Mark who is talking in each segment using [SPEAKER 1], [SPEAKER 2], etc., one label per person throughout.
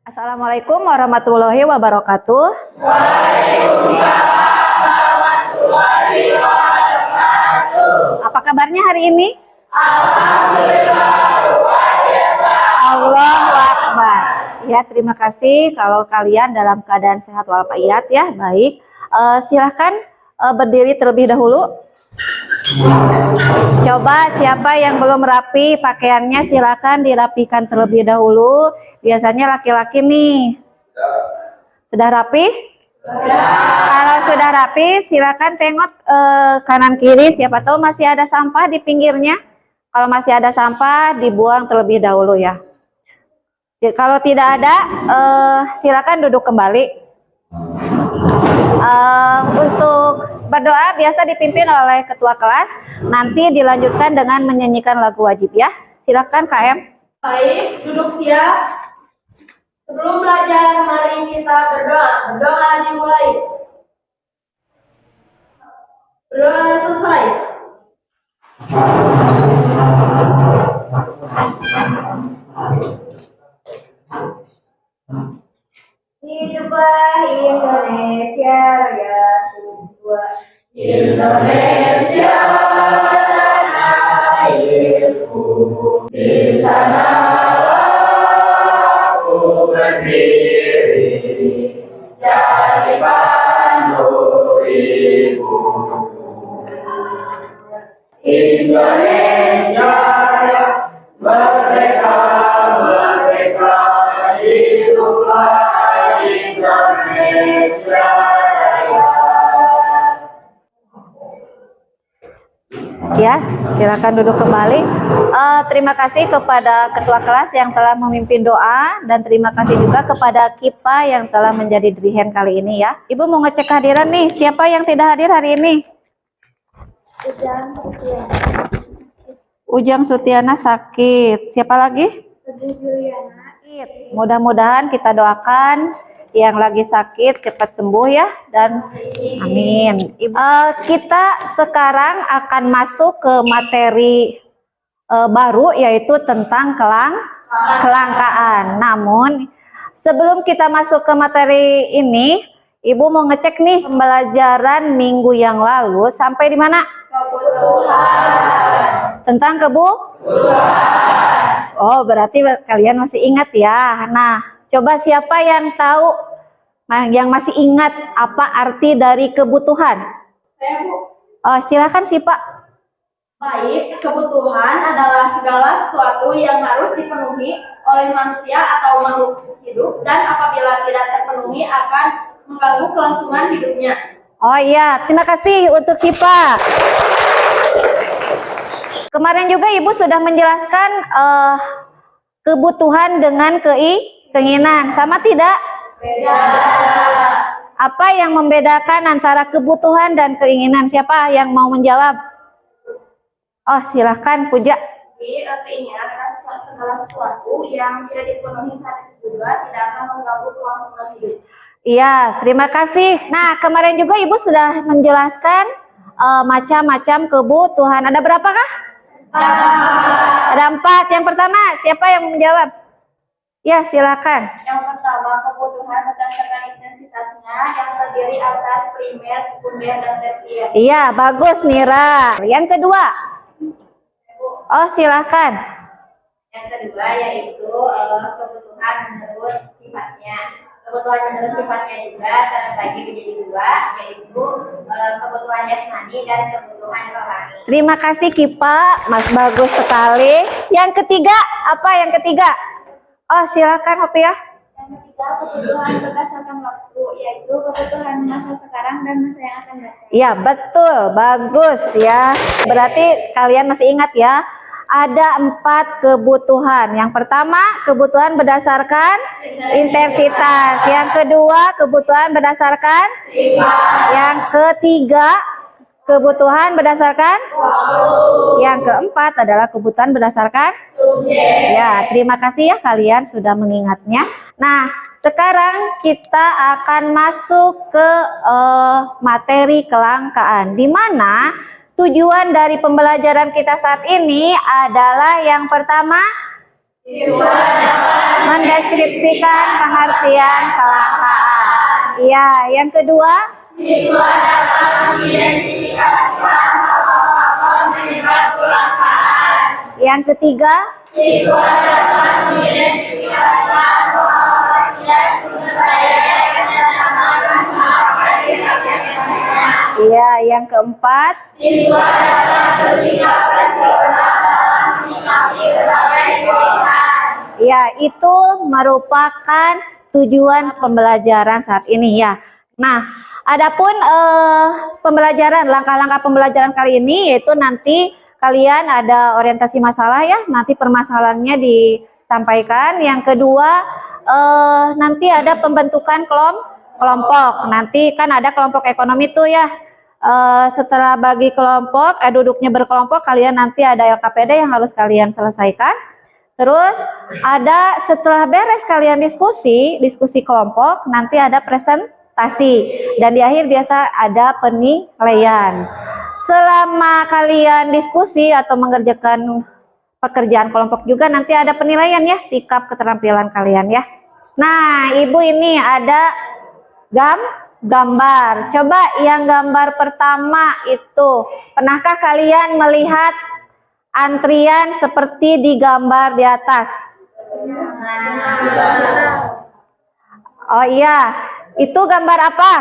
[SPEAKER 1] Assalamualaikum warahmatullahi wabarakatuh.
[SPEAKER 2] Waalaikumsalam warahmatullahi wabarakatuh.
[SPEAKER 1] Apa kabarnya hari ini?
[SPEAKER 2] Alhamdulillah luar biasa.
[SPEAKER 1] Allahu Akbar. Ya, terima kasih kalau kalian dalam keadaan sehat walafiat ya. Baik, silahkan berdiri terlebih dahulu. Coba siapa yang belum rapi pakaiannya silakan dirapikan terlebih dahulu. Biasanya laki-laki nih. Sudah rapi? Kalau sudah rapi silakan tengok kanan kiri, siapa tahu masih ada sampah di pinggirnya. Kalau masih ada sampah dibuang terlebih dahulu ya. Kalau tidak ada silakan duduk kembali. Untuk berdoa biasa dipimpin oleh ketua kelas, nanti dilanjutkan dengan menyanyikan lagu wajib ya. Silakan KM.
[SPEAKER 2] Baik, duduk siap. Sebelum belajar, mari kita berdoa. Berdoa dimulai. Berdoa selesai.
[SPEAKER 1] Hiduplah Indonesia Raya.
[SPEAKER 2] Indonesia tanah airku, di sana aku berdiri, jadi pandu ibu. Indonesia merdeka, merdeka, hiduplah Indonesia Raya.
[SPEAKER 1] Ya, silakan duduk kembali. Terima kasih kepada ketua kelas yang telah memimpin doa dan terima kasih juga kepada Kipa yang telah menjadi drihen kali ini ya. Ibu mau ngecek kehadiran nih, siapa yang tidak hadir hari ini? Ujang Sutiana sakit. Siapa lagi? Mudah-mudahan kita doakan yang lagi sakit cepat sembuh ya dan amin. Kita sekarang akan masuk ke materi baru yaitu tentang kelangkaan. Namun sebelum kita masuk ke materi ini, Ibu mau ngecek nih pembelajaran minggu yang lalu sampai di mana?
[SPEAKER 2] Kebutuhan.
[SPEAKER 1] Tentang kebutuhan. Oh, berarti kalian masih ingat ya. Nah, coba siapa yang tahu, yang masih ingat apa arti dari kebutuhan?
[SPEAKER 2] Saya, Bu.
[SPEAKER 1] Oh, silakan sih Pak.
[SPEAKER 2] Baik, kebutuhan adalah segala sesuatu yang harus dipenuhi oleh manusia atau makhluk hidup dan apabila tidak terpenuhi akan mengganggu kelangsungan hidupnya.
[SPEAKER 1] Oh iya, terima kasih untuk Sipa. Kemarin juga Ibu sudah menjelaskan kebutuhan dengan keinginan, sama tidak?
[SPEAKER 2] Beda.
[SPEAKER 1] Apa yang membedakan antara kebutuhan dan keinginan? Siapa yang mau menjawab? Oh, silahkan Puja.
[SPEAKER 2] Jadi, keinginan adalah segala sesuatu yang tidak dipenuhi saat itu juga tidak akan mengganggu kelangsungan hidup.
[SPEAKER 1] Iya, terima kasih. Nah, kemarin juga Ibu sudah menjelaskan macam-macam kebutuhan. Ada berapakah? Ada 4. Yang pertama, siapa yang menjawab? Ya, silakan.
[SPEAKER 2] Yang pertama, kebutuhan berdasarkan intensitasnya yang terdiri atas primer, sekunder, dan tersier.
[SPEAKER 1] Iya, bagus Nira. Yang kedua? Oh, silakan.
[SPEAKER 2] Yang kedua yaitu kebutuhan menurut sifatnya. Kebutuhan menurut sifatnya juga terbagi menjadi 2, yaitu kebutuhan jasmani dan kebutuhan rohani.
[SPEAKER 1] Terima kasih Kipa, Mas bagus sekali. Yang ketiga, apa yang ketiga? Oh, silakan Hopiah.
[SPEAKER 2] Yang ketiga, kebutuhan berdasarkan waktu, yaitu kebutuhan masa sekarang dan masa yang akan datang.
[SPEAKER 1] Ya, betul, bagus ya. Berarti kalian masih ingat ya, ada 4 kebutuhan. Yang pertama, kebutuhan berdasarkan intensitas. Yang kedua, kebutuhan berdasarkan
[SPEAKER 2] Sifat.
[SPEAKER 1] Yang ketiga, kebutuhan berdasarkan
[SPEAKER 2] Waktu.
[SPEAKER 1] Yang keempat adalah kebutuhan berdasarkan
[SPEAKER 2] Subjek.
[SPEAKER 1] Ya, terima kasih ya kalian sudah mengingatnya. Nah, sekarang kita akan masuk ke materi kelangkaan, di mana tujuan dari pembelajaran kita saat ini adalah yang pertama mendeskripsikan pengertian kelangkaan. Iya, yang kedua, yang ketiga, iya, yang keempat, ya, itu merupakan tujuan pembelajaran saat ini ya. Nah, adapun pembelajaran, langkah-langkah pembelajaran kali ini yaitu nanti kalian ada orientasi masalah ya, nanti permasalahannya disampaikan. Yang kedua, nanti ada pembentukan kelompok. Nanti kan ada kelompok ekonomi tuh ya. Setelah bagi kelompok, duduknya berkelompok, kalian nanti ada LKPD yang harus kalian selesaikan. Terus ada setelah beres kalian diskusi kelompok, nanti ada presentasi dan di akhir biasa ada penilaian. Selama kalian diskusi atau mengerjakan pekerjaan kelompok juga nanti ada penilaian ya, sikap keterampilan kalian ya. Nah, Ibu ini ada gambar. Coba yang gambar pertama itu, pernahkah kalian melihat antrian seperti di gambar di atas? Oh iya, itu gambar apa?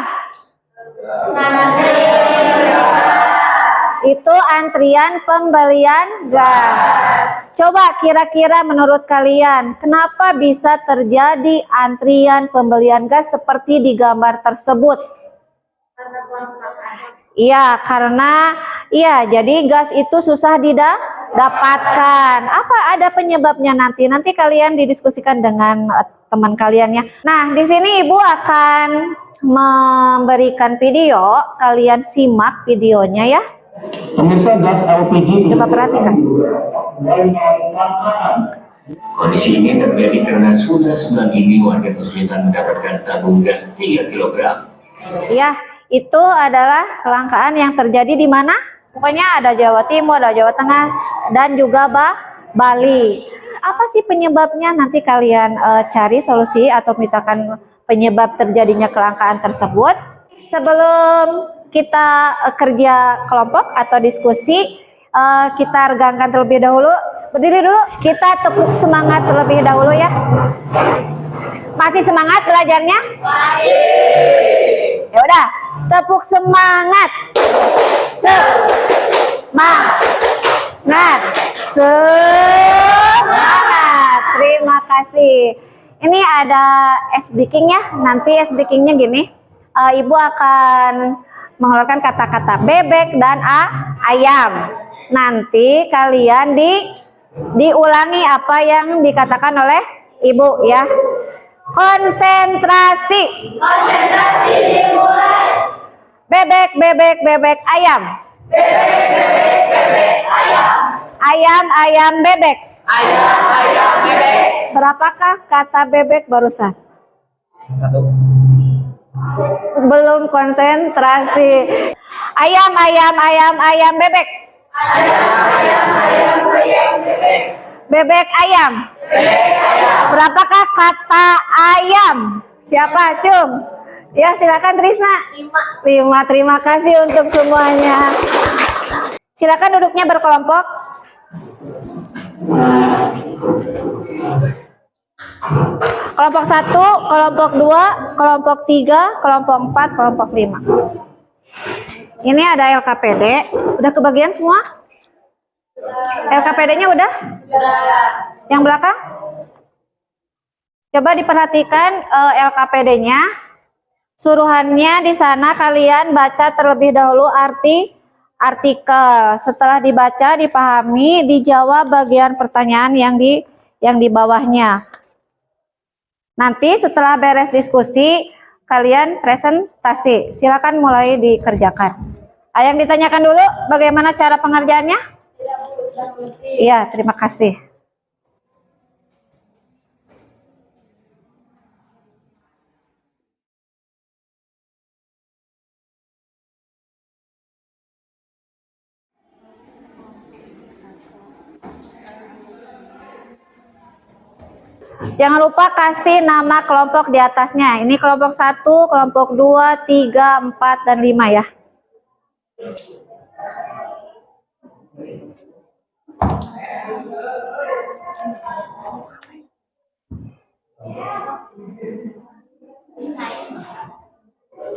[SPEAKER 1] Itu antrian pembelian gas. Coba kira-kira menurut kalian, kenapa bisa terjadi antrian pembelian gas seperti di gambar tersebut? Iya, karena jadi gas itu susah didapatkan. Apa ada penyebabnya nanti? Nanti kalian didiskusikan dengan teman kalian ya. Nah, di sini Ibu akan memberikan video, kalian simak videonya ya.
[SPEAKER 3] Pemirsa, gas LPG
[SPEAKER 1] Coba perhatikan.
[SPEAKER 3] Kondisi ini terjadi karena sudah sebulan ini warga kesulitan mendapatkan tabung gas 3 kg.
[SPEAKER 1] Ya, itu adalah kelangkaan yang terjadi di mana? Pokoknya ada Jawa Timur, ada Jawa Tengah, dan juga Bali. Apa sih penyebabnya? Nanti kalian cari solusi atau misalkan penyebab terjadinya kelangkaan tersebut. Sebelum kita kerja kelompok atau diskusi, kita regangkan terlebih dahulu. Berdiri dulu, kita tepuk semangat terlebih dahulu ya. Masih semangat belajarnya? Masih. Ya udah, tepuk semangat. Semangat. Terima kasih. Ini ada S breaking ya. Nanti S breakingnya gini. Ibu akan mengeluarkan kata-kata bebek dan ayam. Nanti kalian diulangi apa yang dikatakan oleh Ibu ya. Konsentrasi. Konsentrasi dimulai. Bebek, bebek, bebek, ayam. Bebek, bebek, bebek, ayam. Ayam, ayam, bebek. Ayam, ayam, bebek. Berapakah kata bebek barusan? 1. Belum konsentrasi. Ayam, ayam, ayam, ayam, bebek. Ayam, ayam, ayam, ayam, bebek. Bebek, ayam. Bebek, ayam. Berapakah kata ayam? Siapa, Cung? Ya, silakan Trisna. 5. Terima kasih untuk semuanya. Silakan duduknya berkelompok. Kelompok 1, kelompok 2, kelompok 3, kelompok 4, kelompok 5. Ini ada LKPD. Udah kebagian semua? LKPD-nya udah? Yang belakang? Coba diperhatikan LKPD-nya. Suruhannya di sana kalian baca terlebih dahulu artikel. Setelah dibaca, dipahami, dijawab bagian pertanyaan yang di bawahnya. Nanti setelah beres diskusi, kalian presentasi. Silakan mulai dikerjakan. Yang ditanyakan dulu, bagaimana cara pengerjaannya? Iya, terima kasih. Jangan lupa kasih nama kelompok di atasnya. Ini kelompok 1, kelompok 2, 3, 4, dan 5 ya.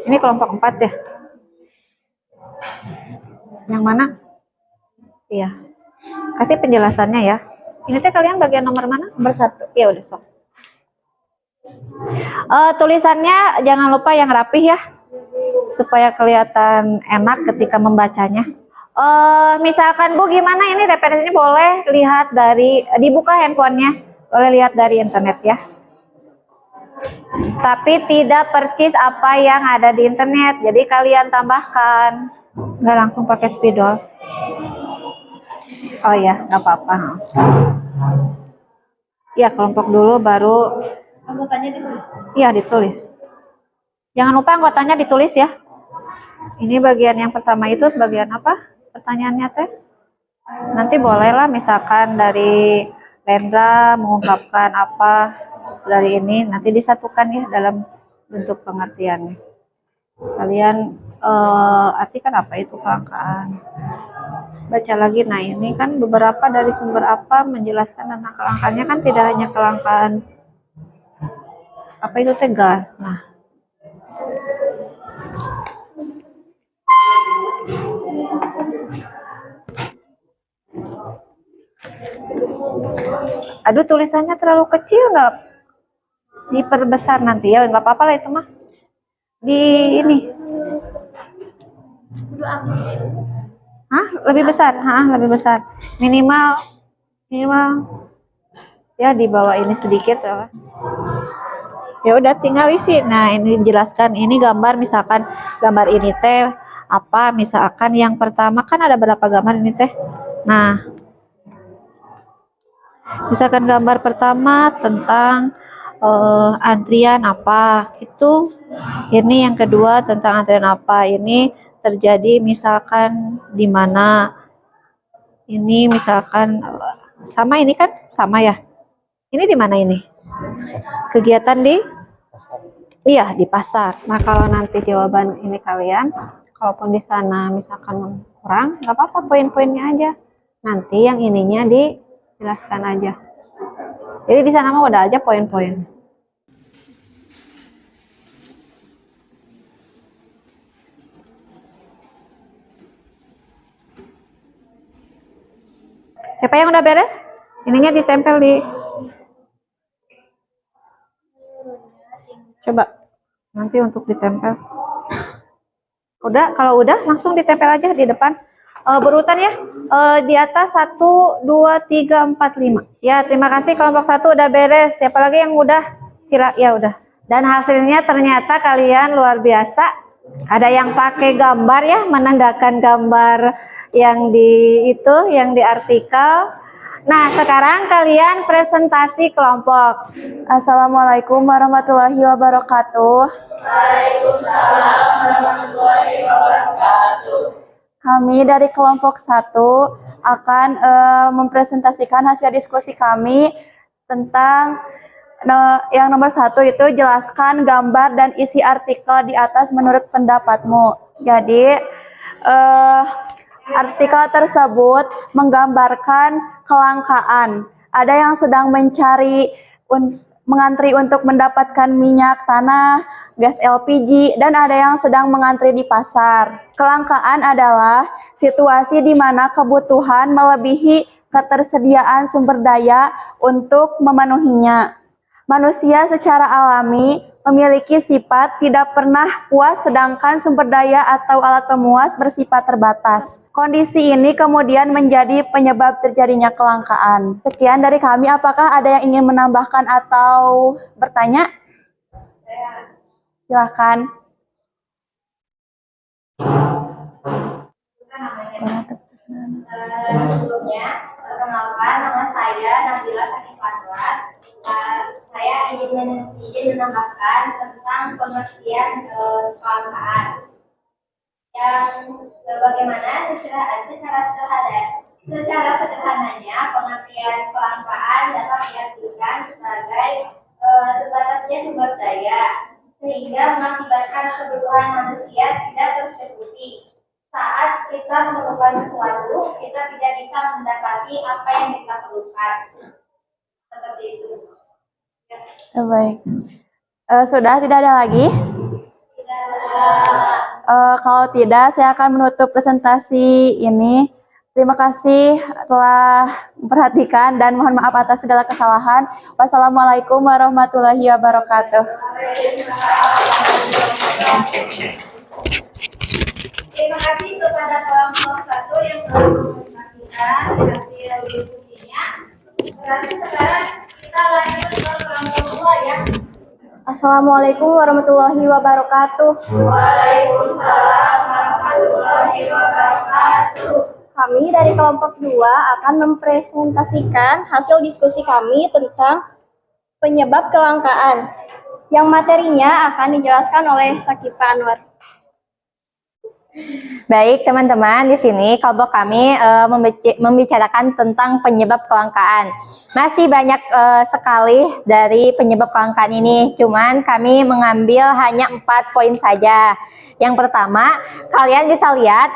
[SPEAKER 1] Ini kelompok 4 ya. Yang mana? Iya. Kasih penjelasannya ya. Ini teh kalian bagian nomor mana? Nomor 1. Ya udah sok. Tulisannya jangan lupa yang rapih ya, supaya kelihatan enak ketika membacanya. Misalkan Bu, gimana ini referensinya? Boleh lihat dari, dibuka handphonenya, boleh lihat dari internet ya. Tapi tidak percis apa yang ada di internet, jadi kalian tambahkan, nggak langsung pakai spidol. Oh ya, nggak apa-apa. Ya, kelompok dulu baru. Anggotanya ditulis. Iya, ditulis. Jangan lupa anggotanya ditulis ya. Ini bagian yang pertama itu bagian apa? Pertanyaannya teh. Nanti bolehlah misalkan dari Lendra mengungkapkan apa dari ini, nanti disatukan ya dalam bentuk pengertiannya. Kalian artikan apa itu kelangkaan. Baca lagi. Nah, ini kan beberapa dari sumber apa menjelaskan tentang kelangkaannya, kan tidak hanya kelangkaan apa itu teh gas. Nah, aduh tulisannya terlalu kecil, nggak diperbesar nanti ya, nggak apa-apa lah itu mah. Di ini, lebih besar, lebih besar, minimal ya di bawah ini sedikit ya. Ya udah tinggal isi. Nah, ini dijelaskan, ini gambar, misalkan gambar ini teh apa, misalkan yang pertama kan ada berapa gambar ini teh. Nah, misalkan gambar pertama tentang antrian apa itu, ini yang kedua tentang antrian apa, ini terjadi misalkan di mana, ini misalkan sama, ini kan sama ya, ini di mana, ini kegiatan di, iya di pasar. Nah, kalau nanti jawaban ini kalian, kalaupun di sana misalkan kurang, nggak apa-apa, poin-poinnya aja, nanti yang ininya dijelaskan aja. Jadi di sana mah udah aja poin-poin. Siapa yang udah beres? Ininya ditempel di. Coba nanti untuk ditempel. Udah, kalau udah langsung ditempel aja di depan. Berurutan ya. Di atas 1, 2, 3, 4, 5. Ya, terima kasih kelompok 1 udah beres. Siapa lagi yang udah? Ya udah. Dan hasilnya ternyata kalian luar biasa. Ada yang pakai gambar ya, menandakan gambar yang yang di artikel. Nah, sekarang kalian presentasi kelompok.
[SPEAKER 4] Assalamualaikum warahmatullahi wabarakatuh.
[SPEAKER 2] Waalaikumsalam warahmatullahi wabarakatuh.
[SPEAKER 4] Kami dari kelompok 1 akan mempresentasikan hasil diskusi kami tentang yang nomor 1 itu, jelaskan gambar dan isi artikel di atas menurut pendapatmu. Jadi artikel tersebut menggambarkan kelangkaan. Ada yang sedang mengantri untuk mendapatkan minyak tanah, gas LPG, dan ada yang sedang mengantri di pasar. Kelangkaan adalah situasi di mana kebutuhan melebihi ketersediaan sumber daya untuk memenuhinya. Manusia secara alami memiliki sifat tidak pernah puas, sedangkan sumber daya atau alat pemuas bersifat terbatas. Kondisi ini kemudian menjadi penyebab terjadinya kelangkaan. Sekian dari kami, apakah ada yang ingin menambahkan atau bertanya? Silakan.
[SPEAKER 2] Sebelumnya, perkenalkan, nama saya Nabila Sakifatwa. Saya izin menambahkan tentang pengertian kelangkaan yang bagaimana secara Secara sederhananya, pengertian kelangkaan dapat diartikan sebagai terbatasnya sumber daya, sehingga mengakibatkan kebutuhan manusia tidak tercukupi. Saat kita memerlukan sesuatu, kita tidak bisa mendapati apa yang kita perlukan. Seperti itu.
[SPEAKER 4] Baik. Sudah tidak ada lagi? Kalau tidak, saya akan menutup presentasi ini. Terima kasih telah memperhatikan dan mohon maaf atas segala kesalahan. Wassalamualaikum warahmatullahi wabarakatuh.
[SPEAKER 2] Terima kasih kepada kelompok 1 yang telah mempresentasikan hasil diskusinya. Berarti sekarang kita lanjut ke kelompok 2 ya.
[SPEAKER 1] Assalamualaikum warahmatullahi wabarakatuh.
[SPEAKER 2] Waalaikumsalam warahmatullahi wabarakatuh.
[SPEAKER 1] Kami dari kelompok 2 akan mempresentasikan hasil diskusi kami tentang penyebab kelangkaan, yang materinya akan dijelaskan oleh Sakifah Anwar.
[SPEAKER 5] Baik teman-teman, di sini kelompok kami membicarakan tentang penyebab kelangkaan. Masih banyak sekali dari penyebab kelangkaan ini, cuman kami mengambil hanya 4 poin saja. Yang pertama, kalian bisa lihat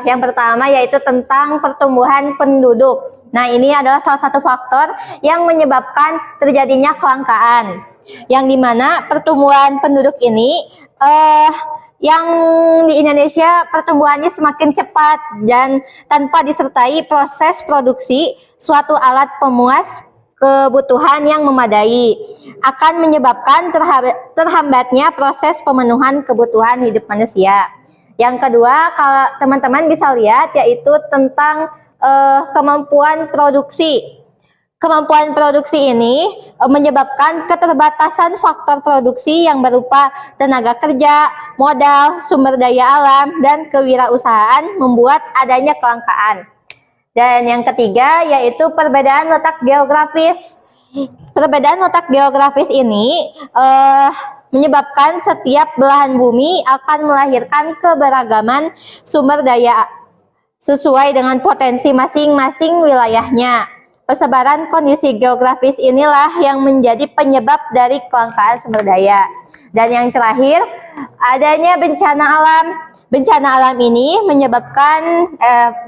[SPEAKER 5] yang pertama yaitu tentang pertumbuhan penduduk. Nah, ini adalah salah satu faktor yang menyebabkan terjadinya kelangkaan. Yang dimana pertumbuhan penduduk ini yang di Indonesia pertumbuhannya semakin cepat dan tanpa disertai proses produksi suatu alat pemuas kebutuhan yang memadai akan menyebabkan terhambatnya proses pemenuhan kebutuhan hidup manusia. Yang kedua, kalau teman-teman bisa lihat yaitu tentang kemampuan produksi. Kemampuan produksi ini menyebabkan keterbatasan faktor produksi yang berupa tenaga kerja, modal, sumber daya alam, dan kewirausahaan membuat adanya kelangkaan. Dan yang ketiga yaitu perbedaan letak geografis. Perbedaan letak geografis ini menyebabkan setiap belahan bumi akan melahirkan keberagaman sumber daya sesuai dengan potensi masing-masing wilayahnya. Persebaran kondisi geografis inilah yang menjadi penyebab dari kelangkaan sumber daya. Dan yang terakhir, adanya bencana alam. Bencana alam ini menyebabkan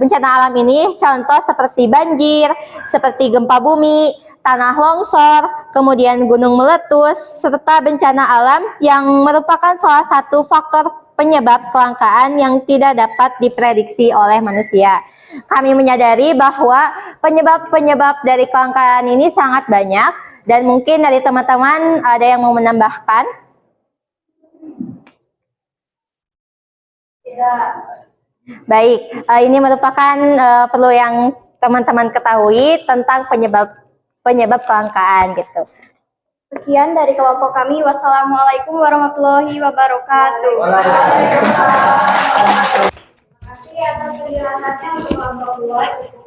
[SPEAKER 5] bencana alam ini contoh seperti banjir, seperti gempa bumi, tanah longsor, kemudian gunung meletus, serta bencana alam yang merupakan salah satu faktor penyebab kelangkaan yang tidak dapat diprediksi oleh manusia. Kami menyadari bahwa penyebab-penyebab dari kelangkaan ini sangat banyak dan mungkin dari teman-teman ada yang mau menambahkan?
[SPEAKER 2] Tidak.
[SPEAKER 5] Baik, ini merupakan perlu yang teman-teman ketahui tentang penyebab kelangkaan gitu.
[SPEAKER 1] Sekian dari kelompok kami. Wassalamualaikum warahmatullahi wabarakatuh.
[SPEAKER 2] Terima kasih atas penjelasannya untuk kelompok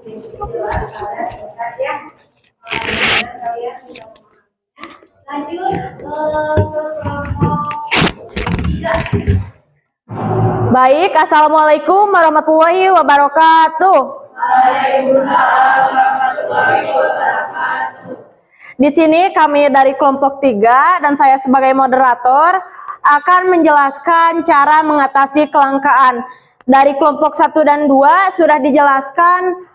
[SPEAKER 2] 2 cukup jelas pada singkat ya. Kalian bisa memahaminya. Lanjut ke kelompok 3.
[SPEAKER 1] Baik, Assalamualaikum warahmatullahi wabarakatuh.
[SPEAKER 2] Waalaikumsalam warahmatullahi wabarakatuh.
[SPEAKER 1] Di sini kami dari kelompok 3 dan saya sebagai moderator akan menjelaskan cara mengatasi kelangkaan. Dari kelompok 1 dan 2 sudah dijelaskan.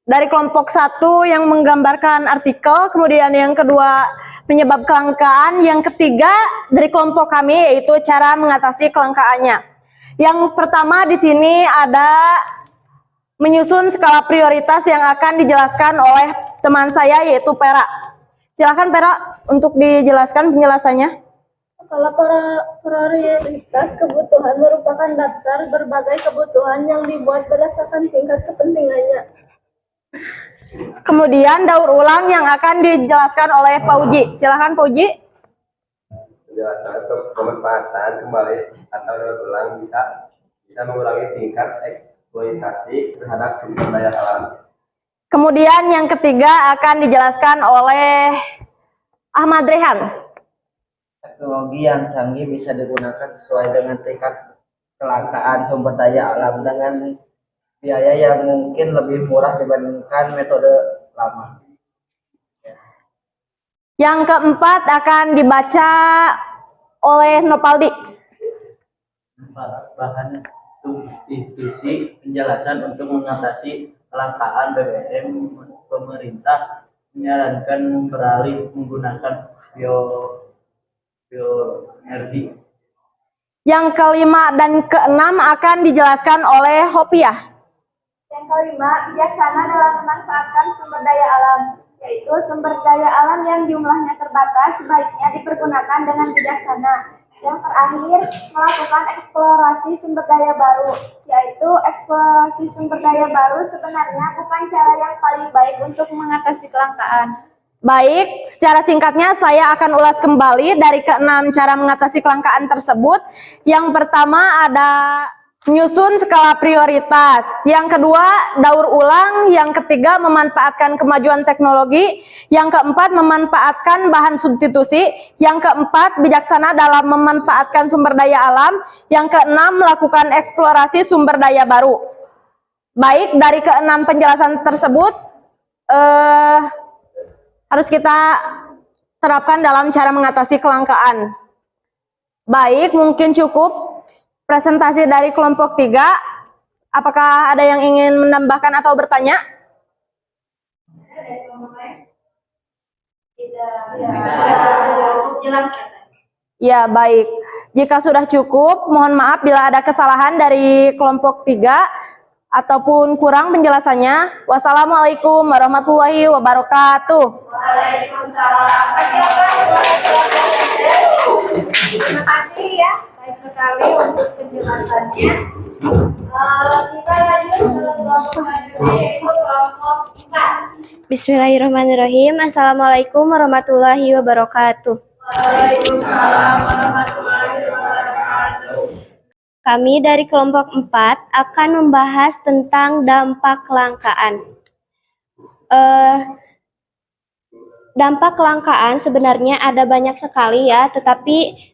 [SPEAKER 1] Dari kelompok 1 yang menggambarkan artikel, kemudian yang kedua penyebab kelangkaan, yang ketiga dari kelompok kami yaitu cara mengatasi kelangkaannya. Yang pertama di sini ada menyusun skala prioritas yang akan dijelaskan oleh teman saya yaitu Pera. Silakan Pera untuk dijelaskan penjelasannya.
[SPEAKER 6] Skala prioritas kebutuhan merupakan daftar berbagai kebutuhan yang dibuat berdasarkan tingkat kepentingannya.
[SPEAKER 1] Kemudian daur ulang yang akan dijelaskan oleh Pak Uji. Silakan Pak Uji.
[SPEAKER 7] Penjelasan pemanfaatan kembali atau daur ulang bisa mengurangi tingkat eksploitasi terhadap sumber daya alam.
[SPEAKER 1] Kemudian yang ketiga akan dijelaskan oleh Ahmad Rehan.
[SPEAKER 8] Teknologi yang canggih bisa digunakan sesuai dengan tingkat kelangkaan sumber daya alam dengan biaya yang mungkin lebih murah dibandingkan metode lama.
[SPEAKER 4] Yang keempat akan dibaca oleh Nopaldi.
[SPEAKER 8] 4. Bahan substitusi penjelasan untuk mengatasi kelangkaan BBM. Pemerintah menyarankan beralih menggunakan bioenergi.
[SPEAKER 4] Yang kelima dan keenam akan dijelaskan oleh Hopiah.
[SPEAKER 6] Yang kelima, bijaksana dalam memanfaatkan sumber daya alam, yaitu sumber daya alam yang jumlahnya terbatas sebaiknya dipergunakan dengan bijaksana. Yang terakhir, melakukan eksplorasi sumber daya baru, yaitu eksplorasi sumber daya baru sebenarnya bukan cara yang paling baik untuk mengatasi kelangkaan.
[SPEAKER 4] Baik, secara singkatnya saya akan ulas kembali dari keenam cara mengatasi kelangkaan tersebut. Yang pertama ada menyusun skala prioritas. Yang kedua, daur ulang. Yang ketiga, memanfaatkan kemajuan teknologi. Yang keempat, memanfaatkan bahan substitusi. Yang keempat, bijaksana dalam memanfaatkan sumber daya alam. Yang keenam, melakukan eksplorasi sumber daya baru. Baik, dari keenam penjelasan tersebut, harus kita terapkan dalam cara mengatasi kelangkaan. Baik, mungkin cukup presentasi dari kelompok 3. Apakah ada yang ingin menambahkan atau bertanya? Ya, baik. Jika sudah cukup, mohon maaf bila ada kesalahan dari kelompok 3 ataupun kurang penjelasannya. Wassalamualaikum warahmatullahi wabarakatuh.
[SPEAKER 2] Waalaikumsalam. Terima kasih ya, baik sekali untuk penjelasannya. Kita lanjut ke kelompok selanjutnya, yaitu kelompok 4.
[SPEAKER 9] Bismillahirrahmanirrahim. Assalamualaikum warahmatullahi wabarakatuh.
[SPEAKER 2] Waalaikumsalam warahmatullahi wabarakatuh.
[SPEAKER 9] Kami dari kelompok 4 akan membahas tentang dampak kelangkaan. Dampak kelangkaan sebenarnya ada banyak sekali ya, tetapi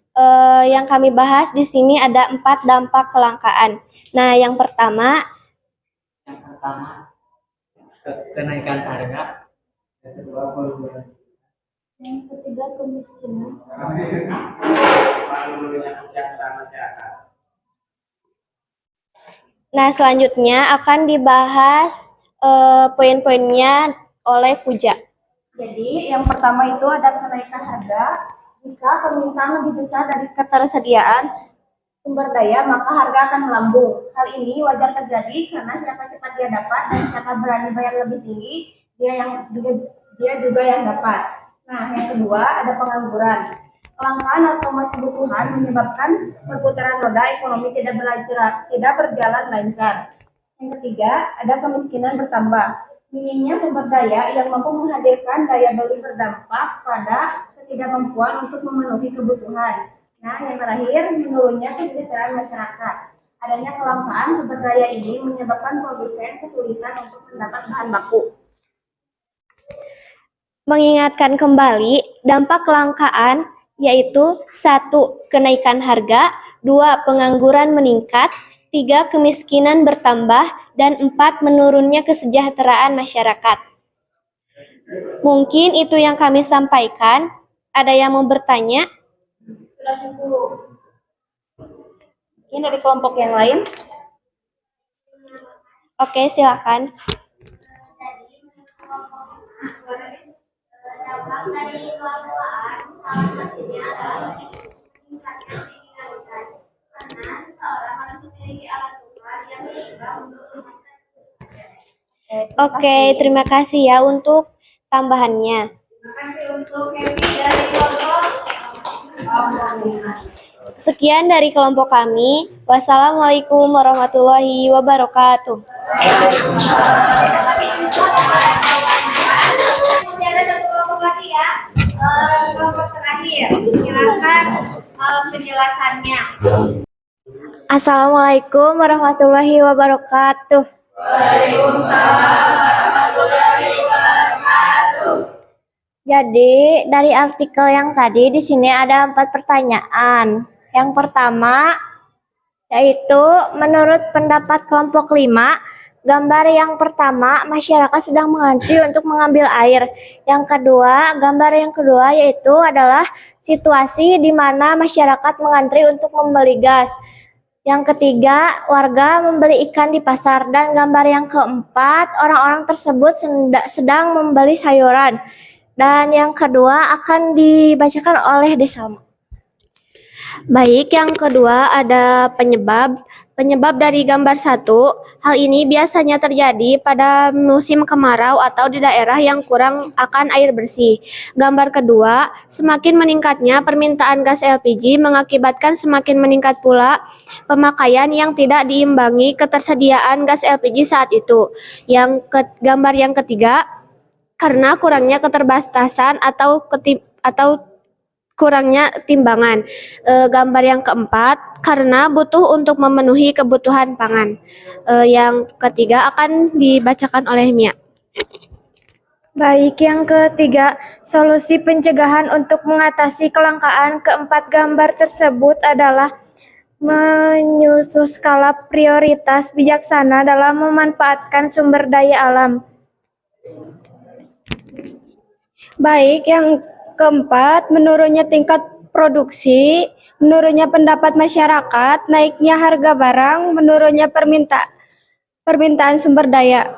[SPEAKER 9] yang kami bahas di sini ada 4 dampak kelangkaan. Nah, yang pertama
[SPEAKER 8] Kenaikan harga.
[SPEAKER 6] Yang ketiga, kemiskinan.
[SPEAKER 9] Nah, selanjutnya akan dibahas poin-poinnya oleh Puja.
[SPEAKER 6] Jadi, yang pertama itu ada kenaikan harga. Jika permintaan lebih besar dari ketersediaan sumber daya, maka harga akan melambung. Hal ini wajar terjadi karena siapa cepat dia dapat dan siapa berani bayar lebih tinggi, dia juga yang dapat. Nah, yang kedua ada pengangguran. Kelangkaan atau kebutuhan menyebabkan perputaran roda ekonomi tidak berjalan lancar. Yang ketiga ada kemiskinan bertambah. Minimnya sumber daya yang mampu menghadirkan daya beli berdampak pada ketidakmampuan untuk memenuhi kebutuhan. Nah, yang terakhir, menurunnya kesejahteraan masyarakat. Adanya kelangkaan sumber daya ini menyebabkan produsen kesulitan untuk mendapat bahan baku.
[SPEAKER 9] Mengingatkan kembali dampak kelangkaan yaitu 1. Kenaikan harga, 2. Pengangguran meningkat, 3. Kemiskinan bertambah, dan 4. Menurunnya kesejahteraan masyarakat. Mungkin itu yang kami sampaikan. Ada yang mau bertanya?
[SPEAKER 6] Sudah cukup.
[SPEAKER 9] Mungkin dari kelompok yang lain? Oke, silakan.
[SPEAKER 2] Dampak dari kelangkaan salah satunya adalah meningkatnya kriminalitas, karena seseorang harus memiliki alat tukar yang seimbang untuk
[SPEAKER 9] Oke, terima kasih ya untuk tambahannya.
[SPEAKER 2] Terima kasih untuk Happy dari kelompok 5.
[SPEAKER 9] Sekian dari kelompok kami. Wassalamualaikum warahmatullahi wabarakatuh.
[SPEAKER 2] Masih ada satu kelompok lagi ya, kelompok terakhir. Silakan penjelasannya.
[SPEAKER 9] Assalamualaikum warahmatullahi wabarakatuh.
[SPEAKER 2] Waalaikumsalam warahmatullahi wabarakatuh.
[SPEAKER 9] Jadi dari artikel yang tadi di sini ada 4 pertanyaan. Yang pertama yaitu menurut pendapat kelompok 5, Gambar yang pertama, masyarakat sedang mengantri untuk mengambil air. Gambar yang kedua yaitu adalah situasi di mana masyarakat mengantri untuk membeli gas. Yang ketiga, warga membeli ikan di pasar. Dan gambar yang keempat, orang-orang tersebut sedang membeli sayuran. Dan yang kedua akan dibacakan oleh Desalma. Baik, yang kedua ada penyebab. Penyebab dari gambar 1, hal ini biasanya terjadi pada musim kemarau atau di daerah yang kurang akan air bersih. Gambar kedua, semakin meningkatnya permintaan gas LPG mengakibatkan semakin meningkat pula pemakaian yang tidak diimbangi ketersediaan gas LPG saat itu. Gambar yang ketiga, karena kurangnya keterbatasan atau kurangnya timbangan. Gambar yang keempat, karena butuh untuk memenuhi kebutuhan pangan. Yang ketiga akan dibacakan oleh Mia.
[SPEAKER 6] Baik, yang ketiga, solusi pencegahan untuk mengatasi kelangkaan keempat gambar tersebut adalah menyusun skala prioritas bijaksana dalam memanfaatkan sumber daya alam. Baik, yang keempat, menurunnya tingkat produksi, menurunnya pendapat masyarakat, naiknya harga barang, menurunnya permintaan sumber daya.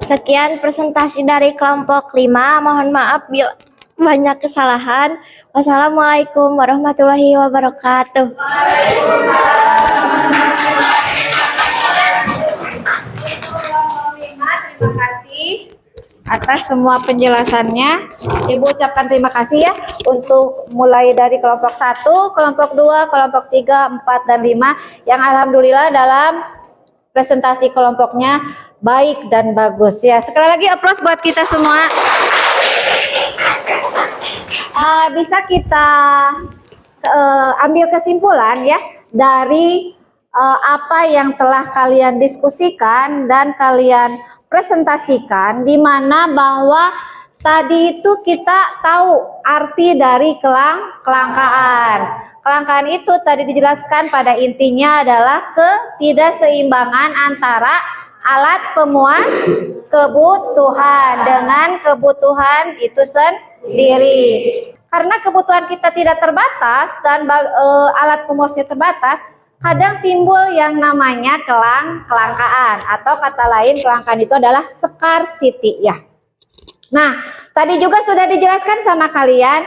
[SPEAKER 9] Sekian presentasi dari kelompok 5. Mohon maaf bila banyak kesalahan. Wassalamualaikum warahmatullahi wabarakatuh.
[SPEAKER 1] Terima kasih atas semua penjelasannya. Ibu ucapkan terima kasih ya untuk mulai dari kelompok 1, kelompok 2, kelompok 3, 4, dan 5 yang alhamdulillah dalam presentasi kelompoknya baik dan bagus ya. Sekali lagi aplaus buat kita semua. Bisa kita ambil kesimpulan ya dari apa yang telah kalian diskusikan dan kalian presentasikan, di mana bahwa tadi itu kita tahu arti dari kelangkaan. Kelangkaan itu tadi dijelaskan pada intinya adalah ketidakseimbangan antara alat pemuas kebutuhan dengan kebutuhan itu sendiri. Karena kebutuhan kita tidak terbatas dan alat pemuasnya terbatas, kadang timbul yang namanya kelangkaan, atau kata lain kelangkaan itu adalah scarcity ya. Nah, tadi juga sudah dijelaskan sama kalian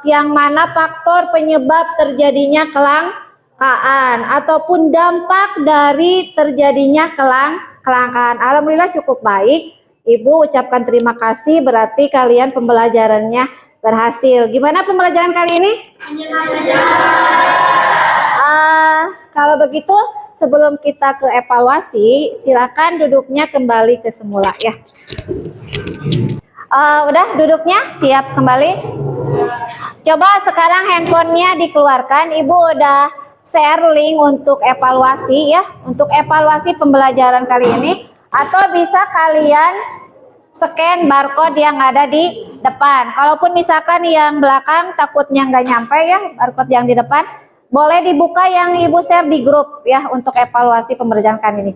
[SPEAKER 1] yang mana faktor penyebab terjadinya kelangkaan ataupun dampak dari terjadinya kelangkaan. Alhamdulillah cukup baik. Ibu ucapkan terima kasih, berarti kalian pembelajarannya berhasil. Gimana pembelajaran kali ini? Kalau begitu, sebelum kita ke evaluasi, silakan duduknya kembali ke semula ya. Udah duduknya siap kembali? Coba sekarang handphonenya dikeluarkan. Ibu udah share link untuk evaluasi ya, untuk evaluasi pembelajaran kali ini. Atau bisa kalian scan barcode yang ada di depan. Kalaupun misalkan yang belakang takutnya nggak nyampe ya barcode yang di depan, boleh dibuka yang ibu share di grup ya untuk evaluasi pembelajaran kali ini.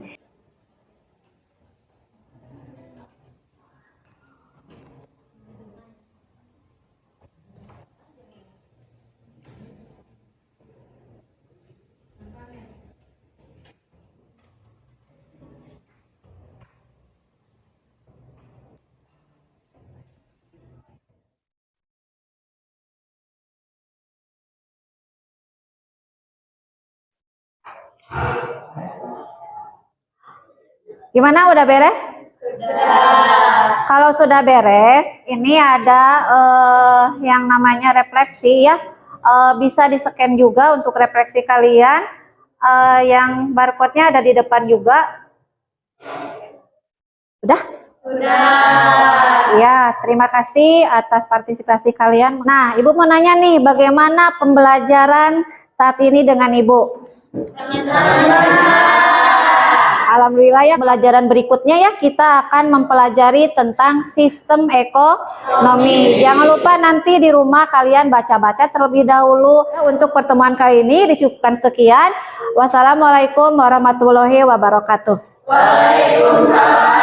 [SPEAKER 1] Gimana, udah beres? Sudah. Kalau sudah beres, ini ada yang namanya refleksi ya. Bisa di-scan juga untuk refleksi kalian. Yang barcode-nya ada di depan juga. Sudah? Sudah. Ya, terima kasih atas partisipasi kalian. Nah, Ibu mau nanya nih, bagaimana pembelajaran saat ini dengan Ibu? Alhamdulillah ya, pelajaran berikutnya ya kita akan mempelajari tentang sistem ekonomi. Jangan lupa nanti di rumah kalian baca-baca terlebih dahulu. Untuk pertemuan kali ini dicukupkan sekian. Wassalamualaikum warahmatullahi wabarakatuh.
[SPEAKER 10] Waalaikumsalam.